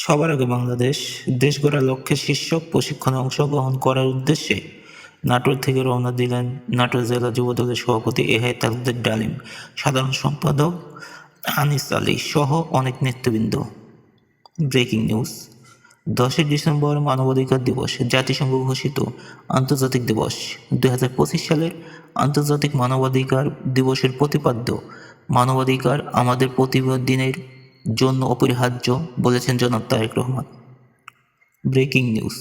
সবার আগে বাংলাদেশ দেশ গড়ার লক্ষ্যে শীর্ষক প্রশিক্ষণে অংশগ্রহণ করার উদ্দেশ্যে নাটোর থেকে রওনা দিলেন নাটোর জেলা যুবদলের সভাপতি এহাই তালুকদার ডালিম, সাধারণ সম্পাদক আনিস আলী সহ অনেক নেতৃবৃন্দ। ব্রেকিং নিউজ: 10 ডিসেম্বর মানবাধিকার দিবস, জাতিসংঘ ঘোষিত আন্তর্জাতিক দিবস। 2025 সালের আন্তর্জাতিক মানবাধিকার দিবসের প্রতিপাদ্য মানবাধিকার আমাদের প্রতিদিনের জন্য অপরিহার্য, বলেছেন জনাব তারেক রহমান। ব্রেকিং নিউজ: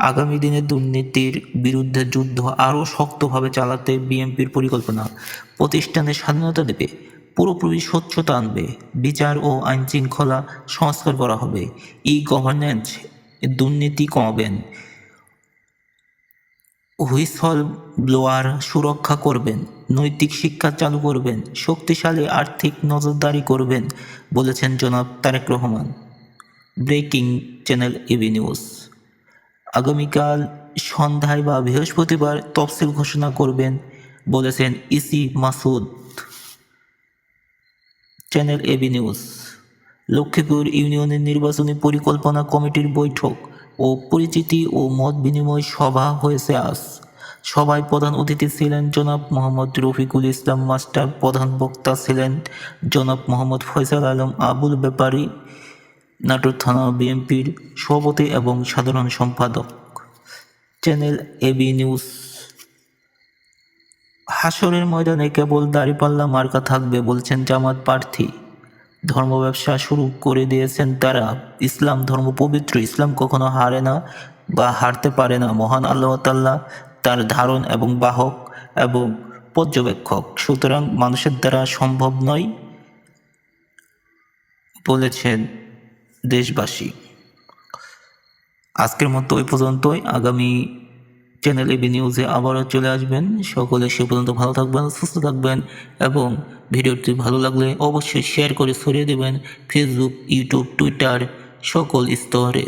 আগামী দিনে দুর্নীতির বিরুদ্ধে যুদ্ধ আরও শক্তভাবে চালাতে বিএনপির পরিকল্পনা। প্রতিষ্ঠানের স্বাধীনতা দেবে, পুরোপুরি স্বচ্ছতা আনবে, বিচার ও আইনশৃঙ্খলা সংস্কার করা হবে, গভর্নেন্স, দুর্নীতি কমাবেন, হুইসল ব্লোয়ার সুরক্ষা করবেন, নৈতিক শিক্ষা চালু করবেন, শক্তিশালী আর্থিক নজরদারি করবেন, বলেছেন জনাব Tarek Rahman. Breaking channel AB news: আগামীকাল সন্ধ্যায় বা বৃহস্পতিবার তফসিল ঘোষণা করবেন, বলেছেন EC Masud. Channel AB news: Lakshmipur ইউনিয়নের নির্বাচনী পরিকল্পনা কমিটির বৈঠক ও পরিচিতি ও মত বিনিময় সভা হয়েছে আজ। সভায় প্রধান অতিথি ছিলেন জনাব মোহাম্মদ রফিকুল ইসলাম মাস্টার, প্রধান বক্তা ছিলেন জনাব মোহাম্মদ ফয়সাল আলম আবুল ব্যাপারী, নাটোর থানা বিএনপির সভাপতি এবং সাধারণ সম্পাদক। চ্যানেল এবি নিউজ: হাশরের ময়দানে কেবল দাঁড়িপাল্লা মার্কা থাকবে, বলছেন জামাত প্রার্থী। ধর্ম ব্যবসা শুরু করে দিয়েছেন তারা। ইসলাম ধর্ম পবিত্র, ইসলাম কখনো হারে না বা হারতে পারে না। মহান আল্লাহ তাআলা তার ধারণ এবং বাহক এবং পর্যবেক্ষক, সুতরাং মানুষের দ্বারা সম্ভব নয়, বলেছেন দেশবাসী। আজকের মতো ওই পর্যন্তই। আগামী চ্যানেল এবি নিউজে আবারও চলে আসবেন। সকলে সে পর্যন্ত ভালো থাকবেন, সুস্থ থাকবেন এবং ভিডিওটি ভালো লাগলে অবশ্যই শেয়ার করে ছড়িয়ে দেবেন ফেসবুক, ইউটিউব, টুইটার সকল স্তরে।